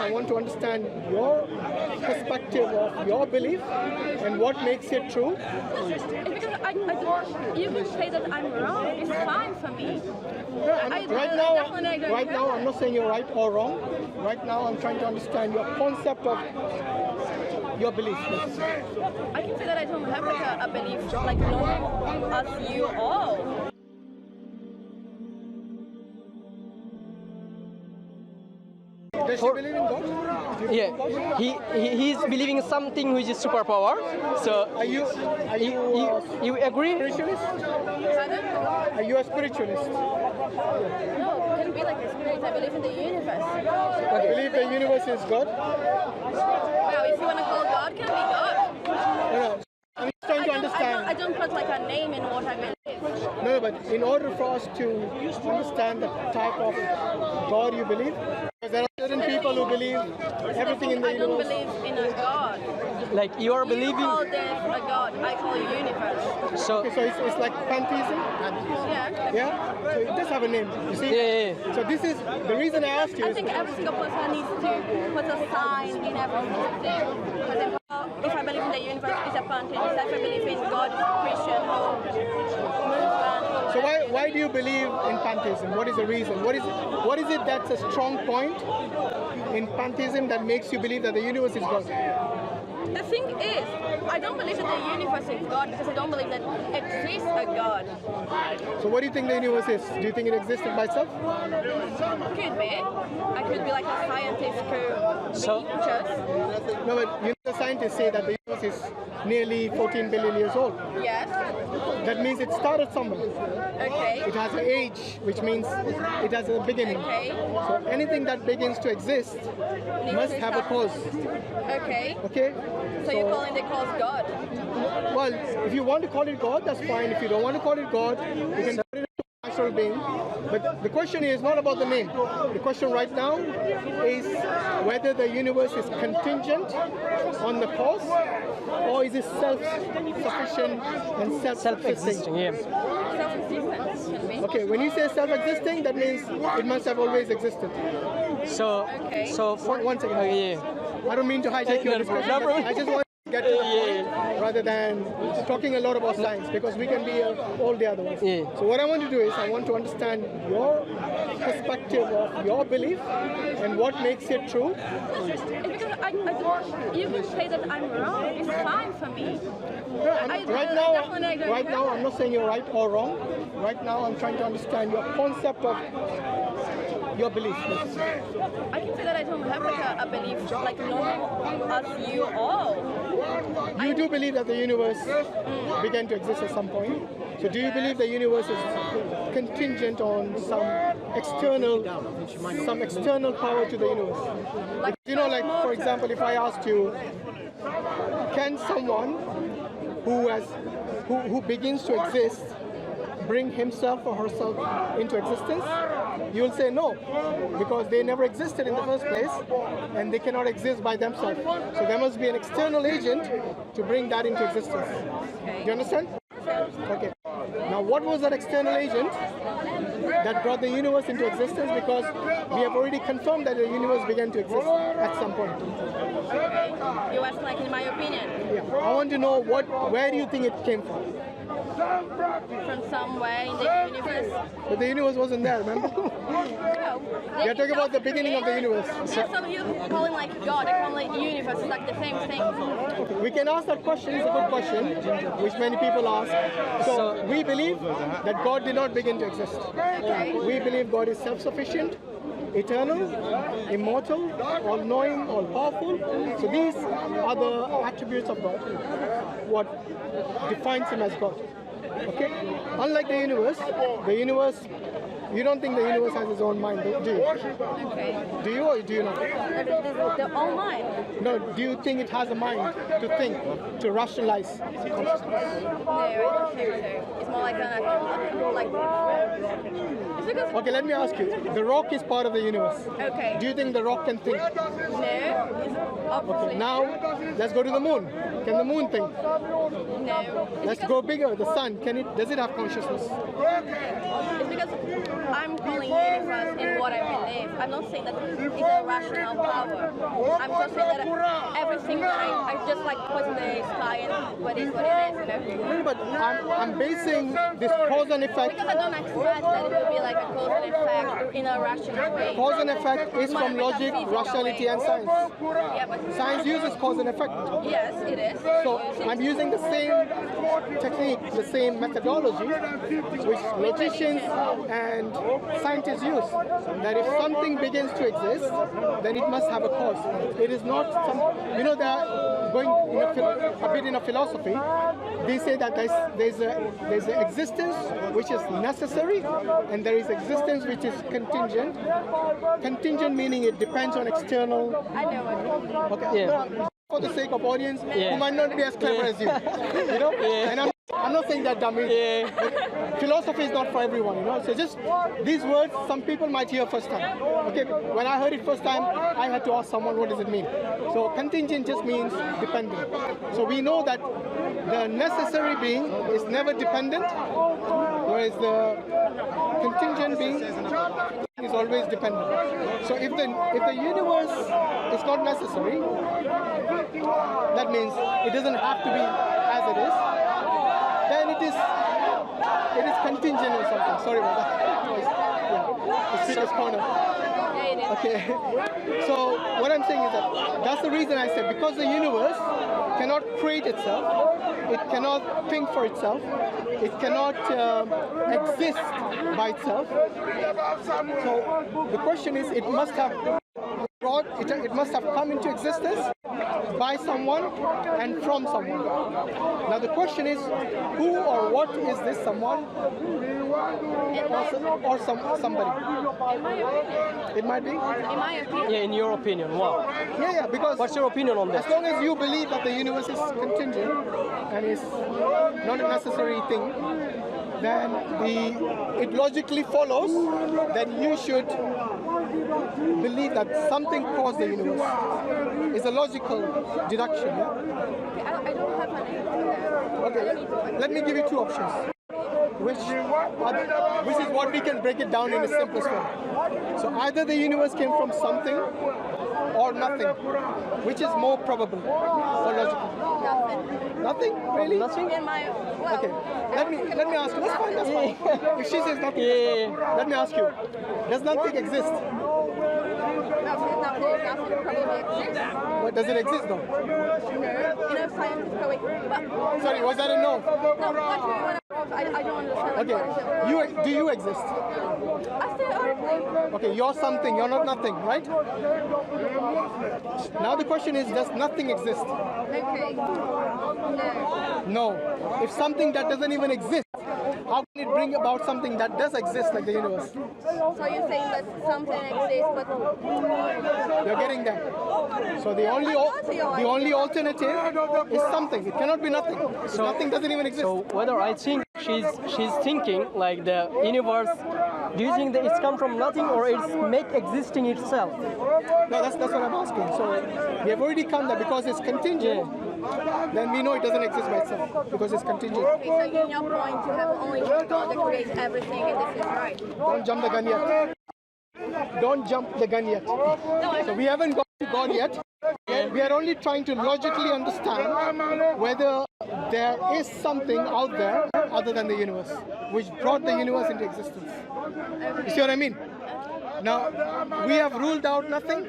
I want to understand your perspective of your belief and what makes it true. It's because I don't, you can say that I'm wrong. It's fine for me. Right now, I'm not saying you're right or wrong. Right now, I'm trying to understand your concept of your belief. I can say that I don't have like a belief like normal as you all. Does she believe in God? Yeah, he's believing in something which is superpower. So Are you you agree? spiritualist? Pardon? Are you a spiritualist? No, can be like a spirit. I believe in the universe. Okay. Believe the universe is God? Well, if you want to call God, can be God. No. I'm just trying to understand. I don't put like a name in what I believe. No, but in order for us to understand the type of God you believe, because there are certain people who believe everything in the I don't universe. believe in a God. Like you are You believing. call this a God. I call it universe. So Okay, so it's like pantheism? Yeah. Yeah? So it does have a name, you see? yeah. So this is, the reason I asked you I is, think every single person needs to put a sign in everything. For example, if I believe in the universe, it's a pantheist. If I believe in God, it's a Christian or Muslim. so why do you believe in pantheism? What is the reason? What is it that's a strong point in pantheism that makes you believe that the universe is God? The thing is, I don't believe that the universe is God because I don't believe that exists a God. So what do you think the universe is? Do you think it existed by itself? Could be. I could be like a scientist who So- just. No, but you know, the scientists say that the universe is nearly 14 billion years old. Yes. That means it started somewhere. Okay. It has an age, which means it has a beginning. Okay. So anything that begins to exist must have a cause. Okay. Okay? So you're calling the cause God? Well, if you want to call it God, that's fine. If you don't want to call it God, you can call it a natural being. But the question is not about the name. The question right now is whether the universe is contingent on the cause, or is it self-sufficient and Self-existing, yeah. Self-existence can be. Okay, when you say self-existing, that means it must have always existed. So Okay. so for One second. yeah. I don't mean to hijack your No, no discussion. problem. but I just want to get to the point rather than talking a lot about science, because we can be all the other ones. Yeah. So what I want to do is I want to understand your perspective of your belief and what makes it true. It's because I don't, you can say that I'm wrong. It's fine for me. Right now, I'm not saying you're right or wrong. Right now, I'm trying to understand your concept of your belief. I can say that I don't have like a belief like normal as you all. You do believe that the universe began to exist at some point. So do you believe the universe is contingent on some external power to the universe? Like, You know, like for example, if I asked you, can someone who begins to exist bring himself or herself into existence? You will say no, because they never existed in the first place and they cannot exist by themselves. So there must be an external agent to bring that into existence. Do you understand? Okay. Now what was that external agent that brought the universe into existence? Because we have already confirmed that the universe began to exist at some point. you ask like in my opinion. Yeah. I want to know where do you think it came from? From somewhere in the universe. But the universe wasn't there, remember? No. You're talking about the beginning of the universe. Yeah, so you calling like God, I call it universe. It's like the same thing. Okay, we can ask that question. It's a good question, which many people ask. So we believe that God did not begin to exist. Okay. We believe God is self-sufficient, eternal, immortal, all-knowing, all-powerful. So these are the attributes of God, what defines him as God. Okay? Unlike the universe, you don't think the universe has its own mind, do you? Okay. Do you or do you not? They're all mine. No, do you think it has a mind to think, to rationalize consciousness? No, I don't think so. It's more like it's because Okay, let me ask you. The rock is part of the universe. okay. Do you think the rock can think? No, it's obviously Okay, now let's go to the moon. Can the moon think? no. Let's go bigger. The sun. Does it have consciousness? It's because I'm calling universe in what I believe. I'm not saying that it's a rational power. I'm just saying that everything that I just like put in the sky and what is what it is, you know? But I'm basing this cause and effect. Because I don't accept that it will be like a cause and effect in a rational way. Cause and effect is from logic, rationality, and science. Yeah, but Science uses cause and effect. yes, it is. So I'm using the same technique, the same methodology, which logicians and scientists use. That if something begins to exist, then it must have a cause. It is not some, you know, they're going a bit in a philosophy. They say that there's an existence which is necessary, and there is existence which is contingent. Contingent meaning it depends on external. I know what you mean. Okay. Yeah. For the sake of audience, Yeah. who might not be as clever as you, you know. Yeah. And I'm not saying that dummy. Yeah. Philosophy is not for everyone, you know. So just these words, some people might hear first time. Okay, when I heard it first time, I had to ask someone, what does it mean? So contingent just means dependent. So we know that the necessary being is never dependent, whereas the contingent being is always dependent. So if the universe is not necessary, that means it doesn't have to be as it is. Then it is contingent or something. Sorry about that. Yeah, it's Peter's corner. Yeah, it is. Okay. So what I'm saying is that's the reason I said, because the universe cannot create itself, it cannot think for itself, it cannot exist by itself. So the question is, it must have come into existence by someone and from someone. Now the question is, who or what is this someone or somebody? In my opinion. It might be. In my opinion. Yeah, in your opinion, wow. Yeah, because What's your opinion on this? as long as you believe that the universe is contingent and is not a necessary thing, then it logically follows that you should believe that something caused the universe. It's a logical deduction. Yeah? Okay, I don't have an answer. Okay, let me give you two options, which is what we can break it down in the simplest way. So either the universe came from something or nothing. Which is more probable or logical? Nothing. Nothing? Really? Nothing? In my, well, Okay, let me ask you. That's fine. That's fine. If she says nothing, Yeah. let me ask you. Does nothing exist? nothing probably exists. But does it exist though? No. You know, science is going, but Sorry, was that a no? no, what do you want to, I don't understand. Okay. Do you exist? I say earthly. Okay, you're something. You're not nothing, right? Now the question is, does nothing exist? Okay. No. No. If something that doesn't even exist, how can it bring about something that does exist, like the universe? So you're saying that something exists, but You're getting that. So the only alternative is something. It cannot be nothing. So nothing doesn't even exist. So whether I think she's thinking like the universe, do you think that it's come from nothing or it's make existing itself? No, that's what I'm asking. So we have already come there because it's contingent. Then we know it doesn't exist by itself because it's contingent. okay, so in your point, you have only one God that creates everything, and this is right. Don't jump the gun yet. Don't jump the gun yet. So we haven't got to God yet. We are only trying to logically understand whether there is something out there other than the universe, which brought the universe into existence. You see what I mean? Now, we have ruled out nothing.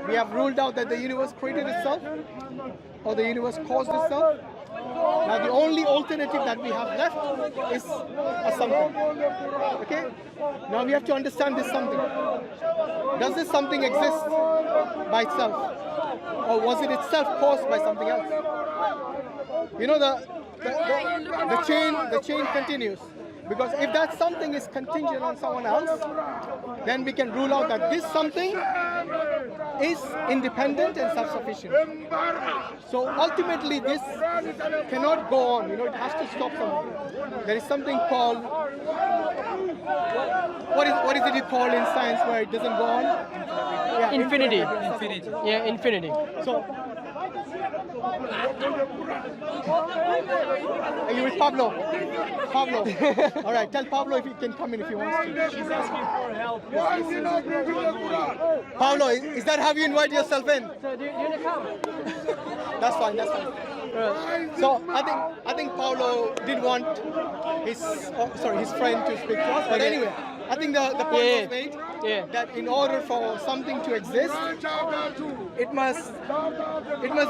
We have ruled out that the universe created itself or the universe caused itself. Now, the only alternative that we have left is a something. Okay? Now, we have to understand this something. Does this something exist by itself? Or was it itself caused by something else? You know, the chain continues. Because if that something is contingent on someone else, then we can rule out that this something is independent and self-sufficient. So ultimately this cannot go on, you know, it has to stop somewhere. There is something called, what is it called in science where it doesn't go on? Yeah, Infinity. Infinity. Yeah, infinity. So Are you with Pablo? Pablo. All right, tell Pablo if he can come in if he wants to. She's asking for help. Pablo, is that how you invite yourself in? So do you want to come? That's fine, that's fine. So I think Paulo did want his friend to speak to us. But Okay. anyway, I think the point was made that in order for something to exist, it must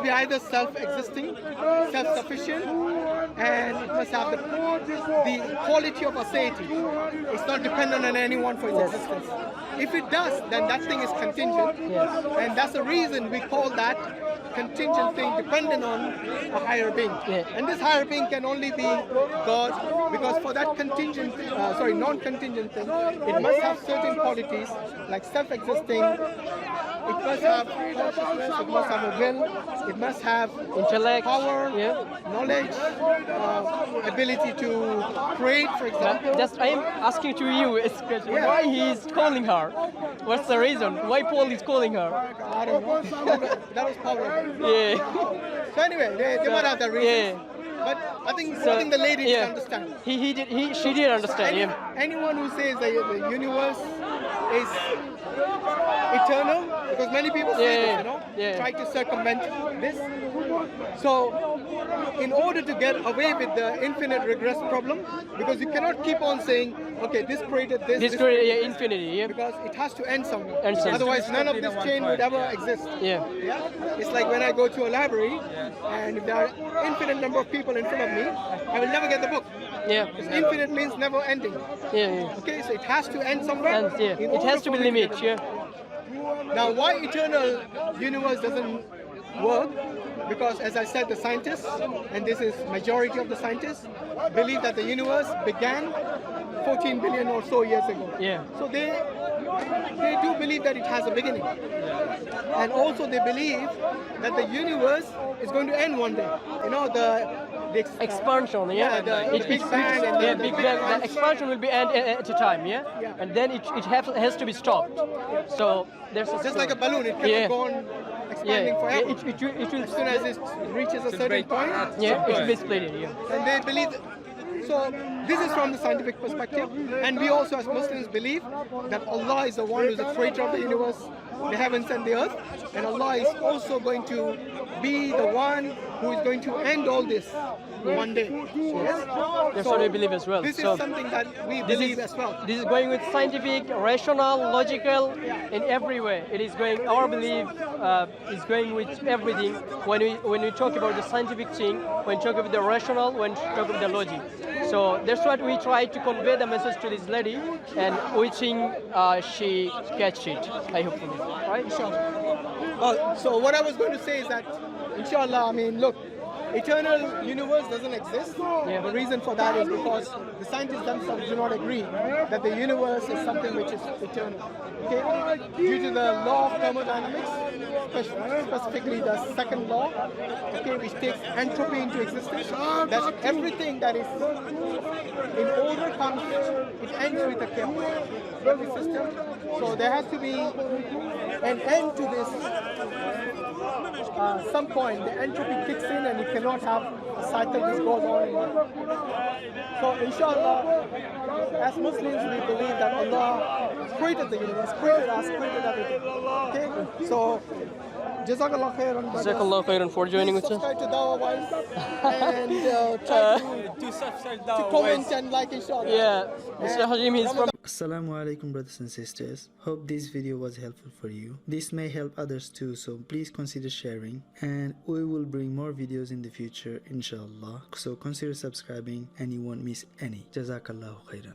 be either self-existing, self-sufficient, and it must have the quality of aseity. It's not dependent on anyone for its existence. If it does, then that thing is contingent, and that's the reason we call that contingent thing dependent on a higher being. And this higher being can only be God, because for that non-contingent thing, it must have certain qualities like self-existing. It must have consciousness, it must have a will, it must have Intellect, power, knowledge, ability to create, for example. Just I am asking to you a question. Why he is calling her? What's the reason? Why Paul is calling her? I don't know. That was Pablo. Yeah. So anyway, they might have that reason. But I think the lady did understand. She did understand. Anyone who says the universe is eternal, because many people say this, try to circumvent this. So, in order to get away with the infinite regress problem, because you cannot keep on saying, okay, this created this. This created infinity. Because it has to end somewhere. End somewhere. Otherwise, none of this chain would ever exist. It's like when I go to a library, and if there are infinite number of people in front of me, I will never get the book. Because infinite means never ending. Okay, so it has to end somewhere. And it has to be limited. Now, why eternal universe doesn't work? Because, as I said, the scientists, and this is majority of the scientists, believe that the universe began 14 billion or so years ago. So they do believe that it has a beginning. And also they believe that the universe is going to end one day. You know, the expansion, the Big Bang, and Big Bang. The expansion will be end at a time, and then it has to be stopped. So there's just like a balloon, it cannot go on expanding forever. It will, as soon as it reaches a certain point, it will be split. And they believe. So this is from the scientific perspective, and we also as Muslims believe that Allah is the one who is the creator of the universe, the heavens and the earth, and Allah is also going to be the one who is going to end all this one day. That's what we believe as well. This is something that we believe as well. This is going with scientific, rational, logical, in every way. It is going. Our belief is going with everything. When we talk about the scientific thing, when we talk about the rational, when we talk about the logic. So that's what we try to convey the message to this lady, and we think she catch it. I hope, right? Inshallah. So what I was going to say is that, inshallah, I mean, look, eternal universe doesn't exist. The reason for that is because the scientists themselves do not agree that the universe is something which is eternal. Okay? Due to the law of thermodynamics, specifically the second law, okay, which takes entropy into existence, that everything that is in order comes, it ends with a chaos. Every system. So there has to be an end to this. Some point the entropy kicks in and you cannot have a cycle which goes on and on. So inshallah, as Muslims we believe that Allah created the universe, created us, created everything. Okay? So Jazakallah khairan. Jazakallah khairan for joining us. Subscribe to Dawah Wise and try to comment and like, inshallah. Mr. Hashim is from. Assalamu alaikum, brothers and sisters. Hope this video was helpful for you. This may help others too, so please consider sharing, and we will bring more videos in the future, inshallah. So consider subscribing and you won't miss any. Jazakallahu khairan.